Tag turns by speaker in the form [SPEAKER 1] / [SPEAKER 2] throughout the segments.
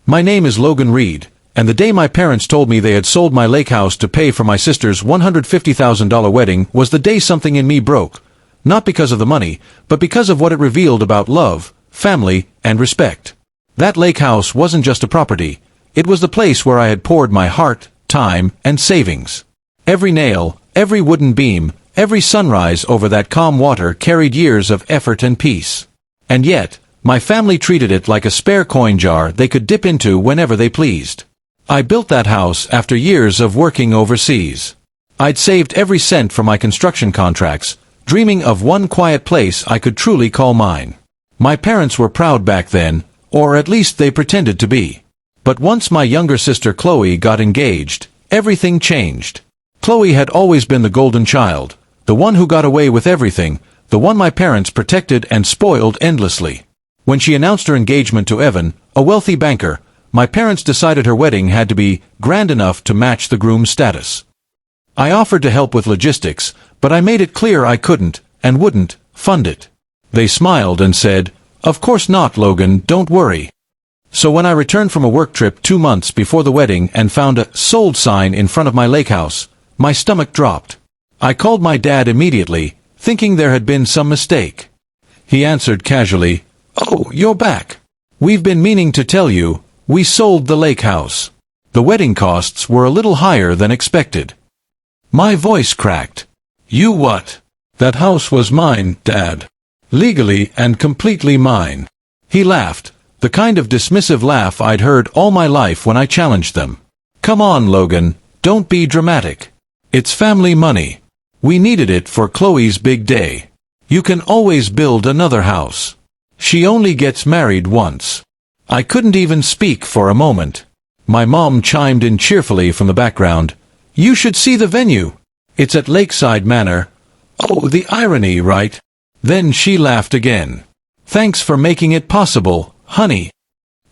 [SPEAKER 1] My name is Logan Reed, and the day my parents told me they had sold my lake house to pay for my sister's $150,000 wedding was the day something in me broke. Not because of the money, but because of what it revealed about love, family, and respect. That lake house wasn't just a property. It was the place where I had poured my heart, time, and savings. Every nail, every wooden beam, every sunrise over that calm water carried years of effort and peace. And yet, my family treated it like a spare coin jar they could dip into whenever they pleased. I built that house after years of working overseas. I'd saved every cent for my construction contracts, dreaming of one quiet place I could truly call mine. My parents were proud back then, or at least they pretended to be. But once my younger sister Chloe got engaged, everything changed. Chloe had always been the golden child, the one who got away with everything, the one my parents protected and spoiled endlessly. When she announced her engagement to Evan, a wealthy banker, my parents decided her wedding had to be grand enough to match the groom's status. I offered to help with logistics, but I made it clear I couldn't, and wouldn't, fund it. They smiled and said, "Of course not, Logan, don't worry." So when I returned from a work trip 2 months before the wedding and found a "sold" sign in front of my lake house, my stomach dropped. I called my dad immediately, thinking there had been some mistake. He answered casually, "Oh, you're back. We've been meaning to tell you, we sold the lake house." The wedding costs were a little higher than expected. My voice cracked. "You what?" "That house was mine, Dad. Legally and completely mine." He laughed, the kind of dismissive laugh I'd heard all my life when I challenged them. "Come on, Logan, don't be dramatic. It's family money. We needed it for Chloe's big day. You can always build another house. She only gets married once." I couldn't even speak for a moment. My mom chimed in cheerfully from the background. "You should see the venue. It's at Lakeside Manor." Oh, the irony, right? Then she laughed again. "Thanks for making it possible, honey."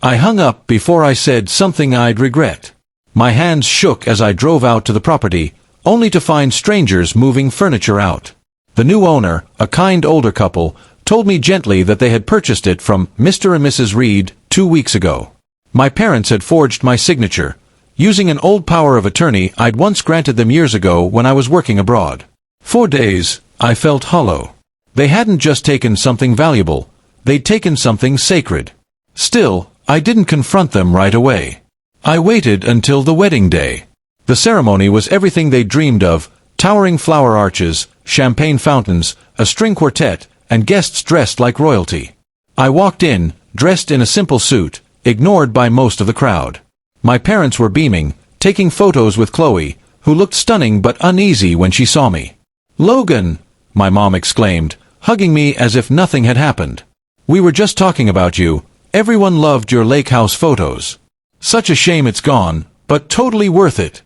[SPEAKER 1] I hung up before I said something I'd regret. My hands shook as I drove out to the property, only to find strangers moving furniture out. The new owner, a kind older couple, told me gently that they had purchased it from Mr. and Mrs. Reed 2 weeks ago. My parents had forged my signature, using an old power of attorney I'd once granted them years ago when I was working abroad. For days, I felt hollow. They hadn't just taken something valuable, they'd taken something sacred. Still, I didn't confront them right away. I waited until the wedding day. The ceremony was everything they dreamed of: towering flower arches, champagne fountains, a string quartet, and guests dressed like royalty. I walked in, dressed in a simple suit, ignored by most of the crowd. My parents were beaming, taking photos with Chloe, who looked stunning but uneasy when she saw me. "Logan!" my mom exclaimed, hugging me as if nothing had happened. "We were just talking about you. Everyone loved your lake house photos. Such a shame it's gone, but totally worth it."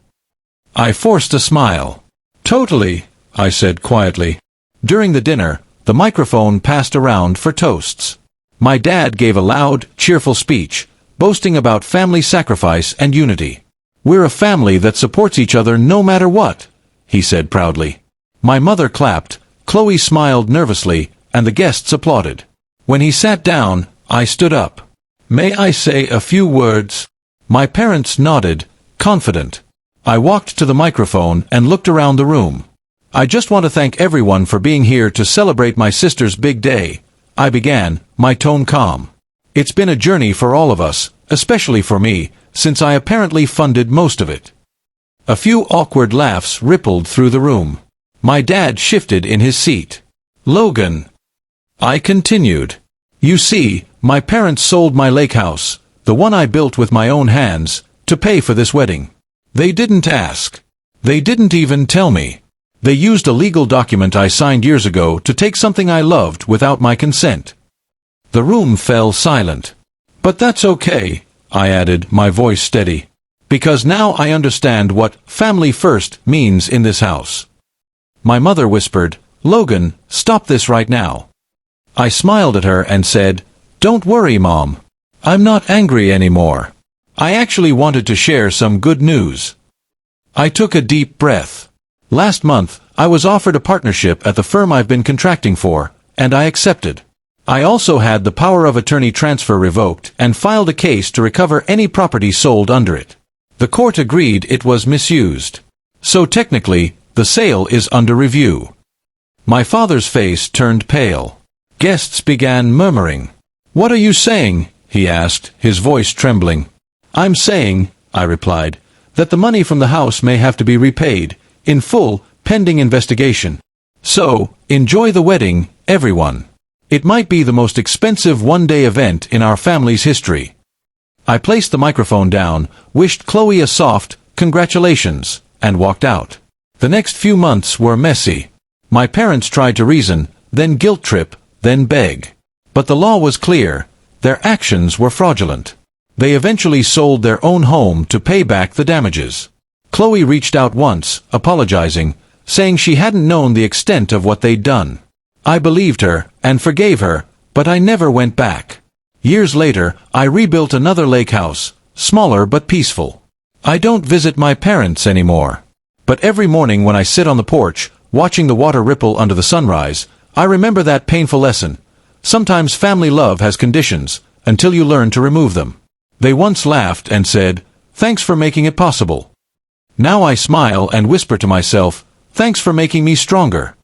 [SPEAKER 1] I forced a smile. "Totally," I said quietly. During the dinner, the microphone passed around for toasts. My dad gave a loud, cheerful speech, boasting about family sacrifice and unity. "We're a family that supports each other no matter what," he said proudly. My mother clapped, Chloe smiled nervously, and the guests applauded. When he sat down, I stood up. "May I say a few words?" My parents nodded, confident. I walked to the microphone and looked around the room. "I just want to thank everyone for being here to celebrate my sister's big day," I began, my tone calm. "It's been a journey for all of us, especially for me, since I apparently funded most of it." A few awkward laughs rippled through the room. My dad shifted in his seat. "Logan," I continued, "you see, my parents sold my lake house, the one I built with my own hands, to pay for this wedding. They didn't ask. They didn't even tell me. They used a legal document I signed years ago to take something I loved without my consent." The room fell silent. "But that's okay," I added, my voice steady, "because now I understand what family first means in this house." My mother whispered, "Logan, stop this right now." I smiled at her and said, "Don't worry, Mom. I'm not angry anymore. I actually wanted to share some good news." I took a deep breath. Last month, I was offered a partnership at the firm I've been contracting for, and I accepted. I also had the power of attorney transfer revoked and filed a case to recover any property sold under it. The court agreed it was misused. So technically, the sale is under review. My father's face turned pale. Guests began murmuring. "What are you saying?" he asked, his voice trembling. "I'm saying," I replied, "that the money from the house may have to be repaid, in full, pending investigation. So, enjoy the wedding, everyone. It might be the most expensive one-day event in our family's history." I placed the microphone down, wished Chloe a soft, "Congratulations," and walked out. The next few months were messy. My parents tried to reason, then guilt trip, then beg. But the law was clear. Their actions were fraudulent. They eventually sold their own home to pay back the damages. Chloe reached out once, apologizing, saying she hadn't known the extent of what they'd done. I believed her, and forgave her, but I never went back. Years later, I rebuilt another lake house, smaller but peaceful. I don't visit my parents anymore. But every morning when I sit on the porch, watching the water ripple under the sunrise, I remember that painful lesson. Sometimes family love has conditions, until you learn to remove them. They once laughed and said, "Thanks for making it possible." Now I smile and whisper to myself, "Thanks for making me stronger."